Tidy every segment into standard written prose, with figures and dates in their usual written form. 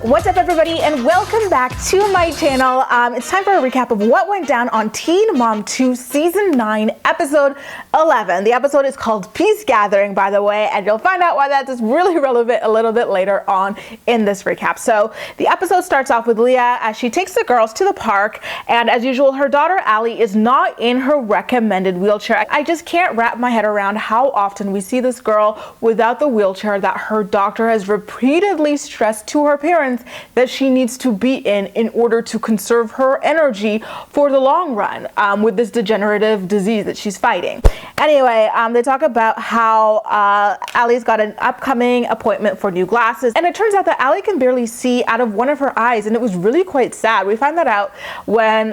What's up, everybody, and welcome back to my channel. It's time for a recap of what went down on Teen Mom 2 Season 9, Episode 11. The episode is called Peace Gathering, by the way, and you'll find out why that is really relevant a little bit later on in this recap. So the episode starts off with Leah as she takes the girls to the park, and as usual, her daughter Allie is not in her recommended wheelchair. I just can't wrap my head around how often we see this girl without the wheelchair that her doctor has repeatedly stressed to her parents that she needs to be in order to conserve her energy for the long run with this degenerative disease that she's fighting. Anyway, they talk about how Allie's got an upcoming appointment for new glasses, and it turns out that Allie can barely see out of one of her eyes, and it was really quite sad. We find that out when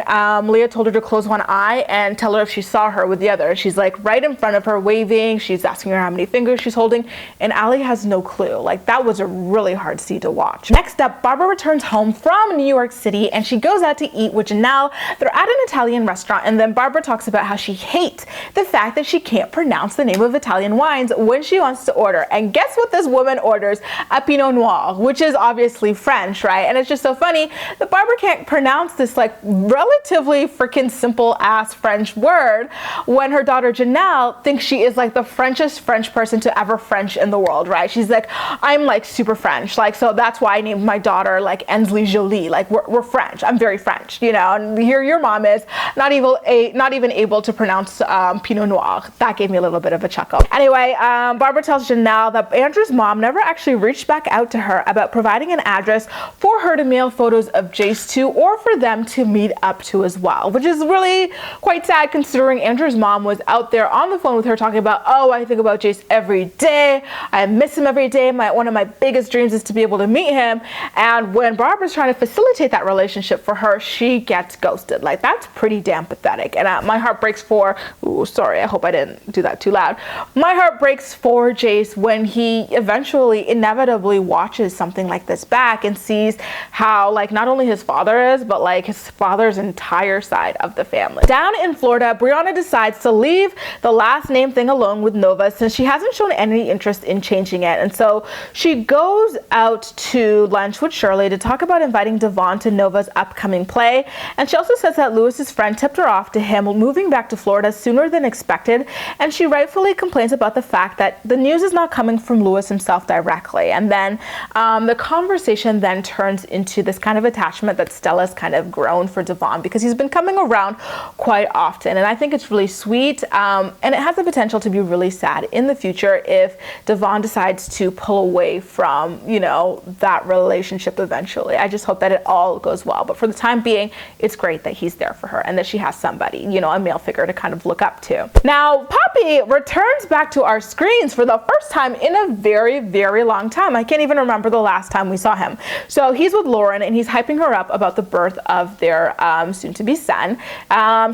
Leah told her to close one eye and tell her if she saw her with the other. She's like right in front of her waving, she's asking her how many fingers she's holding, and Allie has no clue. Like, that was a really hard scene to watch. Next up, Barbara returns home from New York City and she goes out to eat with Janelle. They're at an Italian restaurant, and then Barbara talks about how she hates the fact that she can't pronounce the name of Italian wines when she wants to order. And guess what this woman orders? A Pinot Noir, which is obviously French, right? And it's just so funny that Barbara can't pronounce this like relatively freaking simple ass French word when her daughter Janelle thinks she is like the Frenchest French person to ever French in the world, right? She's like, I'm like super French, like, so that's why I named my daughter like Ensley Jolie, like we're French, I'm very French, you know. And here your mom is not even able to pronounce Pinot Noir. That gave me a little bit of a chuckle. Anyway, Barbara tells Janelle that Andrew's mom never actually reached back out to her about providing an address for her to mail photos of Jace to, or for them to meet up to as well, which is really quite sad considering Andrew's mom was out there on the phone with her talking about, oh, I think about Jace every day, I miss him every day, one of my biggest dreams is to be able to meet him. And when Barbara's trying to facilitate that relationship for her, she gets ghosted. Like, that's pretty damn pathetic. And my heart breaks for, ooh, sorry, I hope I didn't do that too loud. My heart breaks for Jace when he eventually, inevitably watches something like this back and sees how, like, not only his father is, but like his father's entire side of the family. Down in Florida, Briana decides to leave the last name thing alone with Nova since she hasn't shown any interest in changing it. And so she goes out to lunch with Shirley to talk about inviting Devon to Nova's upcoming play. And she also says that Lewis's friend tipped her off to him moving back to Florida sooner than expected. And she rightfully complains about the fact that the news is not coming from Lewis himself directly. And then the conversation then turns into this kind of attachment that Stella's kind of grown for Devon because he's been coming around quite often. And I think it's really sweet. And it has the potential to be really sad in the future if Devon decides to pull away from, you know, that relationship eventually. I just hope that it all goes well. But for the time being, it's great that he's there for her and that she has somebody, you know, a male figure to kind of look up to. Now, Poppy returns back to our screens for the first time in a very, very long time. I can't even remember the last time we saw him. So he's with Lauren and he's hyping her up about the birth of their soon-to-be son.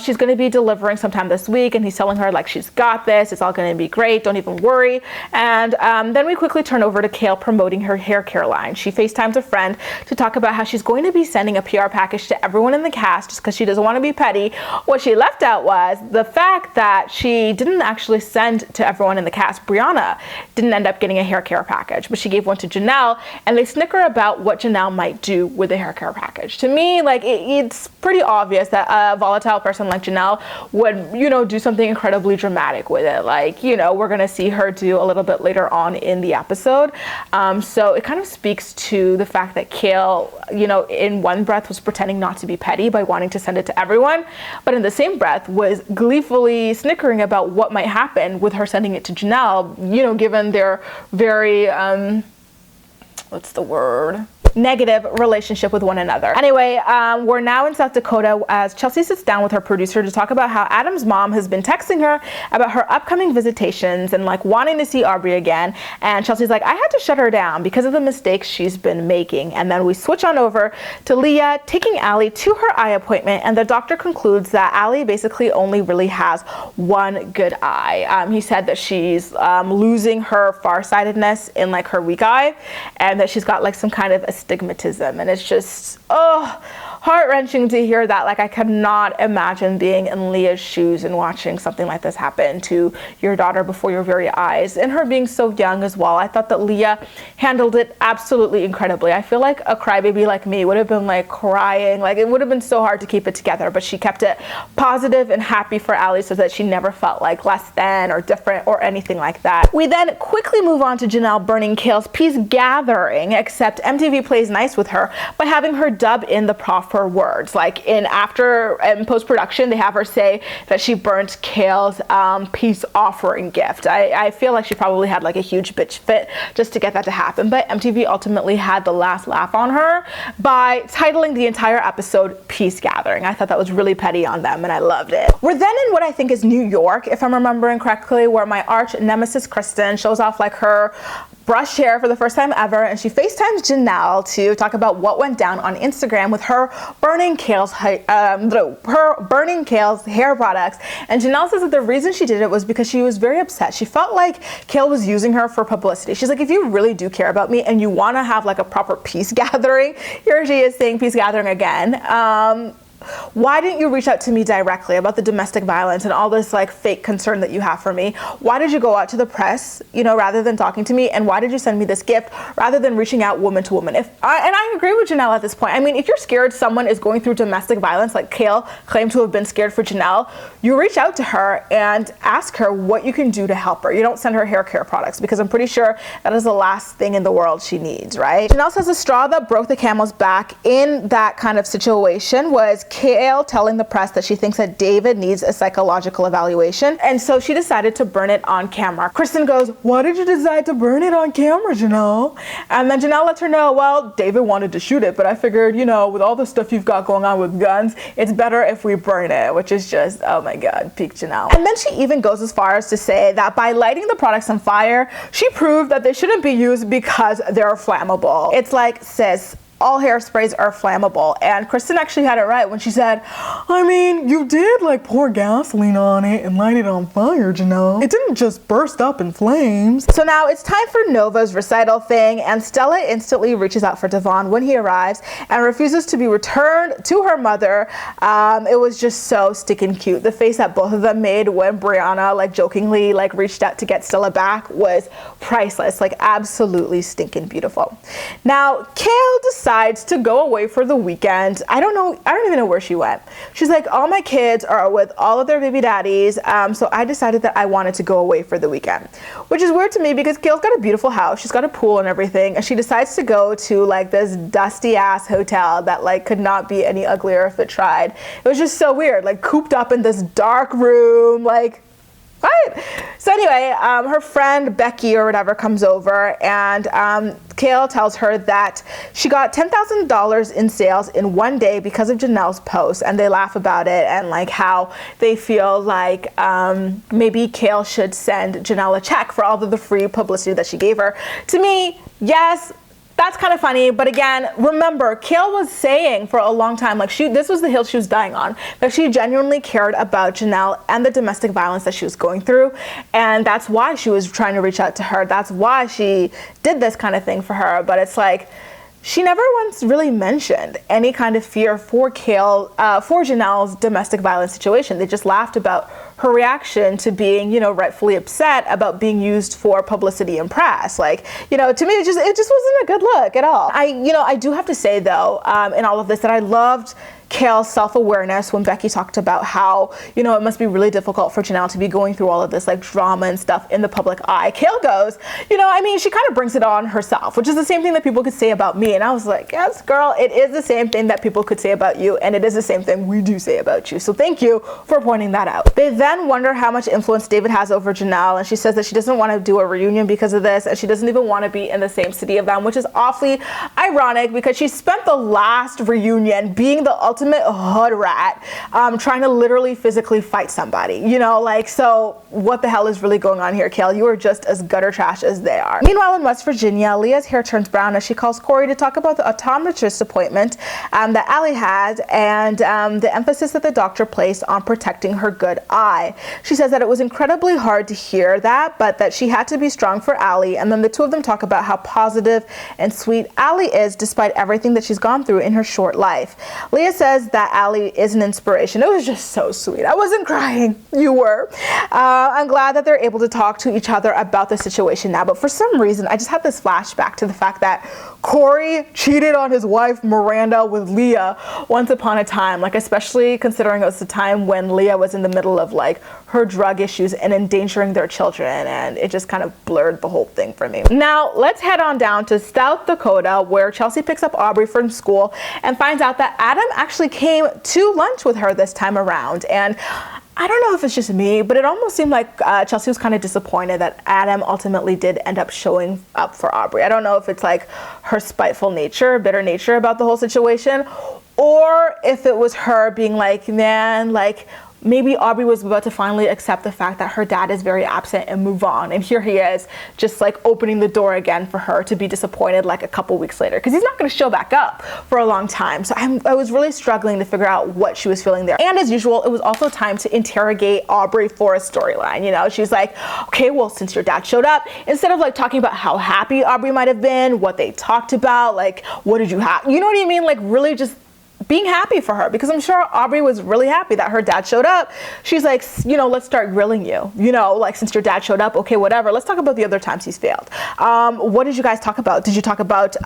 She's going to be delivering sometime this week, and he's telling her like, she's got this, it's all going to be great, don't even worry. And then we quickly turn over to Kail promoting her hair care line. She FaceTimes a friend to talk about how she's going to be sending a PR package to everyone in the cast just because she doesn't want to be petty. What she left out was the fact that she didn't actually send to everyone in the cast. Briana didn't end up getting a hair care package, but she gave one to Janelle, and they snicker about what Janelle might do with the hair care package. To me, like, it's pretty obvious that a volatile person like Janelle would, you know, do something incredibly dramatic with it. Like, you know, we're going to see her do a little bit later on in the episode. So it kind of speaks to the fact that Kail, you know, in one breath was pretending not to be petty by wanting to send it to everyone, but in the same breath was gleefully snickering about what might happen with her sending it to Janelle, you know, given their very, what's the word? Negative relationship with one another. Anyway, we're now in South Dakota as Chelsea sits down with her producer to talk about how Adam's mom has been texting her about her upcoming visitations and like wanting to see Aubree again. And Chelsea's like, I had to shut her down because of the mistakes she's been making. And then we switch on over to Leah taking Allie to her eye appointment, and the doctor concludes that Allie basically only really has one good eye. He said that she's losing her farsightedness in like her weak eye, and that she's got like some kind of astigmatism, and it's just, oh, heart-wrenching to hear that. Like, I could not imagine being in Leah's shoes and watching something like this happen to your daughter before your very eyes, and her being so young as well. I thought that Leah handled it absolutely incredibly. I feel like a crybaby like me would have been like crying, like it would have been so hard to keep it together, but she kept it positive and happy for Allie so that she never felt like less than or different or anything like that. We then quickly move on to Janelle burning Kail's peace gathering, except MTV plays nice with her by having her dub in the proper words. Like in post-production, they have her say that she burnt Kail's peace offering gift. I feel like she probably had like a huge bitch fit just to get that to happen, but MTV ultimately had the last laugh on her by titling the entire episode Peace Gathering. I thought that was really petty on them, and I loved it. We're then in what I think is New York, if I'm remembering correctly, where my arch nemesis Kristen shows off like her brushed hair for the first time ever, and she FaceTimes Janelle to talk about what went down on Instagram with her burning Kail's hair products. And Janelle says that the reason she did it was because she was very upset. She felt like Kail was using her for publicity. She's like, if you really do care about me and you want to have like a proper peace gathering, here she is saying peace gathering again. Why didn't you reach out to me directly about the domestic violence and all this like fake concern that you have for me? Why did you go out to the press, rather than talking to me? And why did you send me this gift rather than reaching out woman to woman? And I agree with Janelle at this point. I mean, if you're scared someone is going through domestic violence, like Kail claimed to have been scared for Janelle, you reach out to her and ask her what you can do to help her. You don't send her hair care products, because I'm pretty sure that is the last thing in the world she needs, right? Janelle says the straw that broke the camel's back in that kind of situation was Kail telling the press that she thinks that David needs a psychological evaluation, and so she decided to burn it on camera. Kristen goes, why did you decide to burn it on camera, Janelle? And then Janelle lets her know, well, David wanted to shoot it, but I figured, with all the stuff you've got going on with guns, it's better if we burn it, which is just, oh my God, peak Janelle. And then she even goes as far as to say that by lighting the products on fire, she proved that they shouldn't be used because they're flammable. It's like, sis, all hairsprays are flammable. And Kristen actually had it right when she said, I mean, you did like pour gasoline on it and light it on fire, Janelle. It didn't just burst up in flames. So now it's time for Nova's recital thing, and Stella instantly reaches out for Devon when he arrives and refuses to be returned to her mother. It was just so stinking cute. The face that both of them made when Briana like jokingly like reached out to get Stella back was priceless, like absolutely stinking beautiful. Now Kail decides to go away for the weekend. I don't even know where she went. She's like, all my kids are with all of their baby daddies, so I decided that I wanted to go away for the weekend, which is weird to me because Kail's got a beautiful house, she's got a pool and everything, and she decides to go to like this dusty ass hotel that like could not be any uglier if it tried. It was just so weird, like cooped up in this dark room, like what? So anyway, her friend Becky or whatever comes over, and Kail tells her that she got $10,000 in sales in one day because of Janelle's post, and they laugh about it and like how they feel like maybe Kail should send Janelle a check for all of the free publicity that she gave her. To me, yes, that's kind of funny, but again, remember, Kail was saying for a long time, like this was the hill she was dying on, that she genuinely cared about Janelle and the domestic violence that she was going through, and that's why she was trying to reach out to her. That's why she did this kind of thing for her. But it's like, she never once really mentioned any kind of fear for Janelle's domestic violence situation. They just laughed about her reaction to being, rightfully upset about being used for publicity and press. Like, to me, it just wasn't a good look at all. I do have to say though, in all of this, that I loved Kail's self-awareness when Becky talked about how, it must be really difficult for Janelle to be going through all of this like drama and stuff in the public eye. Kail goes, she kind of brings it on herself, which is the same thing that people could say about me. And I was like, yes, girl, it is the same thing that people could say about you, and it is the same thing we do say about you. So thank you for pointing that out. They then wonder how much influence David has over Janelle, and she says that she doesn't want to do a reunion because of this, and she doesn't even want to be in the same city of them, which is awfully ironic because she spent the last reunion being the ultimate hood rat, trying to literally physically fight somebody, you know, like, so what the hell is really going on here, Kail? You are just as gutter trash as they are. Meanwhile, in West Virginia, Leah's hair turns brown as she calls Corey to talk about the optometrist appointment that Allie had, and the emphasis that the doctor placed on protecting her good eye. She says that it was incredibly hard to hear that, but that she had to be strong for Allie, and then the two of them talk about how positive and sweet Allie is despite everything that she's gone through in her short life. Leah says that Allie is an inspiration. It was just so sweet. I wasn't crying. You were. I'm glad that they're able to talk to each other about the situation now, but for some reason, I just had this flashback to the fact that Corey cheated on his wife Miranda with Leah once upon a time, like especially considering it was the time when Leah was in the middle of like her drug issues and endangering their children, and it just kind of blurred the whole thing for me. Now let's head on down to South Dakota, where Chelsea picks up Aubree from school and finds out that Adam actually came to lunch with her this time around. And I don't know if it's just me, but it almost seemed like Chelsea was kind of disappointed that Adam ultimately did end up showing up for Aubree. I don't know if it's like her spiteful nature, bitter nature about the whole situation, or if it was her being like, man, like, maybe Aubree was about to finally accept the fact that her dad is very absent and move on. And here he is, just like opening the door again for her to be disappointed like a couple weeks later, because he's not going to show back up for a long time. So I was really struggling to figure out what she was feeling there. And as usual, it was also time to interrogate Aubree for a storyline. You know, she's like, okay, well, since your dad showed up, instead of like talking about how happy Aubree might have been, what they talked about, like, what did you have? You know what I mean? Like really just being happy for her, because I'm sure Aubree was really happy that her dad showed up. She's like, you know, let's start grilling you, you know, like since your dad showed up, okay, whatever. Let's talk about the other times he's failed. What did you guys talk about? Did you talk about,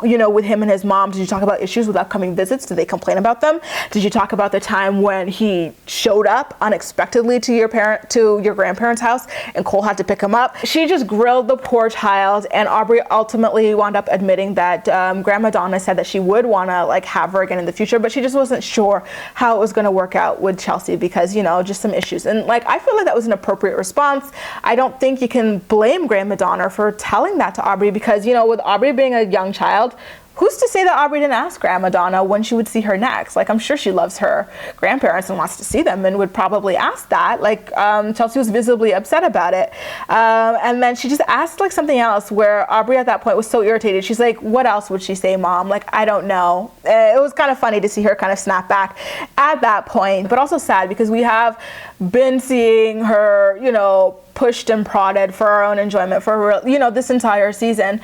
you know, with him and his mom, did you talk about issues with upcoming visits? Did they complain about them? Did you talk about the time when he showed up unexpectedly to your grandparents' house and Cole had to pick him up? She just grilled the poor child, and Aubree ultimately wound up admitting that Grandma Donna said that she would want to like have her again in the future, but she just wasn't sure how it was going to work out with Chelsea because, you know, just some issues. And like, I feel like that was an appropriate response. I don't think you can blame Grandma Donna for telling that to Aubree, because, you know, with Aubree being a young child, who's to say that Aubree didn't ask Grandma Donna when she would see her next? Like, I'm sure she loves her grandparents and wants to see them and would probably ask that. Like, Chelsea was visibly upset about it. And then she just asked like something else where Aubree at that point was so irritated. She's like, what else would she say, Mom? Like, I don't know. It was kind of funny to see her kind of snap back at that point, but also sad because we have been seeing her, you know, pushed and prodded for our own enjoyment for, you know, this entire season.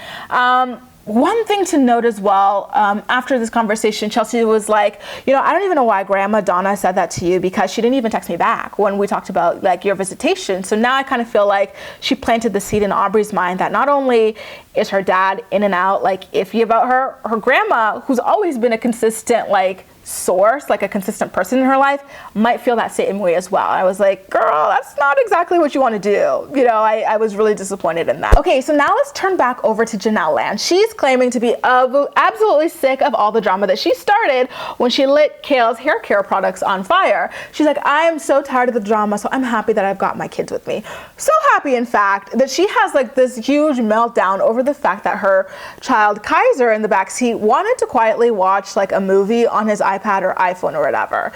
One thing to note as well, after this conversation, Chelsea was like, you know, I don't even know why Grandma Donna said that to you, because she didn't even text me back when we talked about like your visitation. So now I kind of feel like she planted the seed in Aubree's mind that not only is her dad in and out, like iffy about her grandma, who's always been a consistent like source, like a consistent person in her life, might feel that same way as well. I was like, girl, that's not exactly what you want to do. You know, I was really disappointed in that. Okay, so now let's turn back over to Janelle land. She's claiming to be absolutely sick of all the drama that she started when she lit Kail's hair care products on fire. She's like, I am so tired of the drama, so I'm happy that I've got my kids with me. So happy, in fact, that she has like this huge meltdown over the fact that her child Kaiser in the backseat wanted to quietly watch like a movie on his iPad or iPhone or whatever.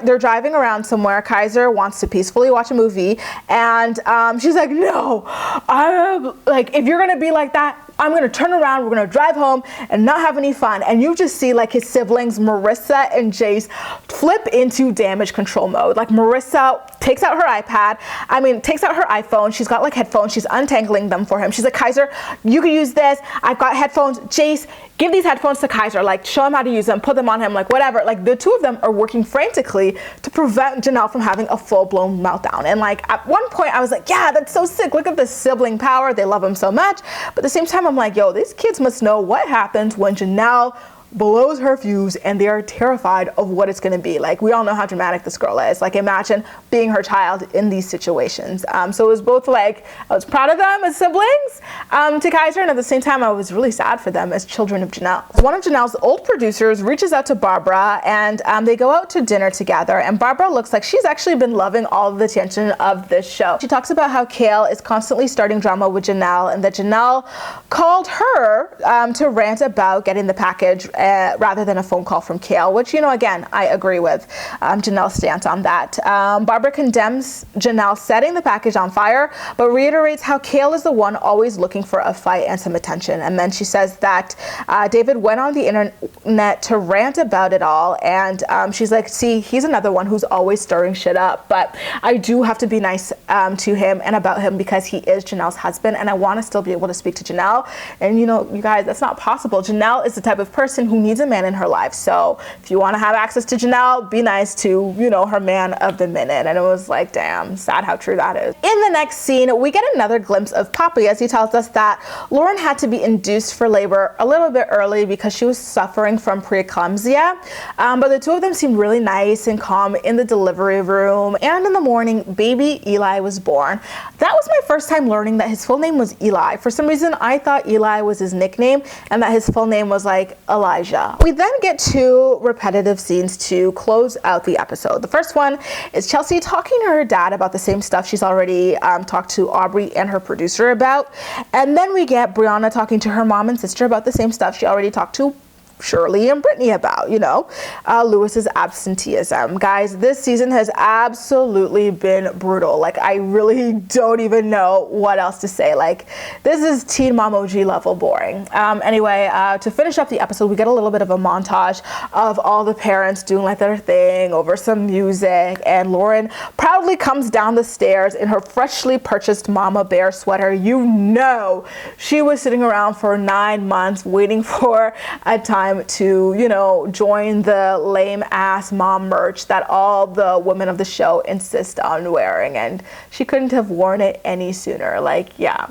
They're driving around somewhere. Kaiser wants to peacefully watch a movie, and she's like, no, I'm like, if you're gonna be like that, I'm gonna turn around, we're gonna drive home and not have any fun. And you just see like his siblings, Marissa and Jace, flip into damage control mode. Like Marissa takes out her takes out her iPhone. She's got like headphones, she's untangling them for him. She's like, Kaiser, you can use this. I've got headphones. Jace, give these headphones to Kaiser, like show him how to use them, put them on him, like whatever. Like the two of them are working frantically to prevent Janelle from having a full-blown meltdown. And like at one point I was like, yeah, that's so sick. Look at the sibling power. They love him so much. But at the same time, I'm like, yo, these kids must know what happens when Janelle blows her fuse and they are terrified of what it's going to be. Like, we all know how dramatic this girl is. Like, imagine being her child in these situations. So it was both like, I was proud of them as siblings to Kaiser, and at the same time I was really sad for them as children of Janelle. One of Janelle's old producers reaches out to Barbara, and they go out to dinner together, and Barbara looks like she's actually been loving all of the attention of this show. She talks about how Kail is constantly starting drama with Janelle, and that Janelle called her to rant about getting the package rather than a phone call from Kail, which, you know, again, I agree with Janelle's stance on that. Barbara condemns Janelle setting the package on fire, but reiterates how Kail is the one always looking for a fight and some attention. And then she says that David went on the internet to rant about it all, and she's like, see, he's another one who's always stirring shit up, but I do have to be nice to him and about him because he is Janelle's husband, and I want to still be able to speak to Janelle. And you know, you guys, that's not possible. Janelle is the type of person who needs a man in her life, so if you want to have access to Janelle, be nice to, you know, her man of the minute. And it was like, damn, sad how true that is. In the next scene, we get another glimpse of Poppy as he tells us that Lauren had to be induced for labor a little bit early because she was suffering from preeclampsia, but the two of them seemed really nice and calm in the delivery room, and in the morning, baby Eli was born. That was my first time learning that his full name was Eli. For some reason, I thought Eli was his nickname and that his full name was like Elijah. We then get two repetitive scenes to close out the episode. The first one is Chelsea talking to her dad about the same stuff she's already talked to Aubree and her producer about. And then we get Briana talking to her mom and sister about the same stuff she already talked to Shirley and Brittany about, you know, Lewis's absenteeism. Guys, this season has absolutely been brutal. Like, I really don't even know what else to say. Like, this is Teen Mom OG level boring. Anyway, to finish up the episode, we get a little bit of a montage of all the parents doing like their thing over some music, and Lauren proudly comes down the stairs in her freshly purchased Mama Bear sweater. You know, she was sitting around for 9 months waiting for a time to, you know, join the lame ass mom merch that all the women of the show insist on wearing, and she couldn't have worn it any sooner. Like, yeah.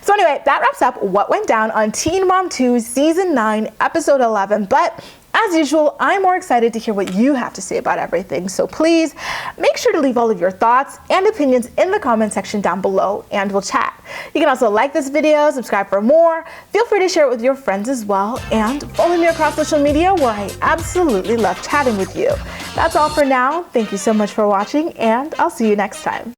So anyway, that wraps up what went down on Teen Mom 2 season 9 episode 11. But as usual, I'm more excited to hear what you have to say about everything, so please make sure to leave all of your thoughts and opinions in the comment section down below, and we'll chat. You can also like this video, subscribe for more, feel free to share it with your friends as well, and follow me across social media where I absolutely love chatting with you. That's all for now. Thank you so much for watching, and I'll see you next time.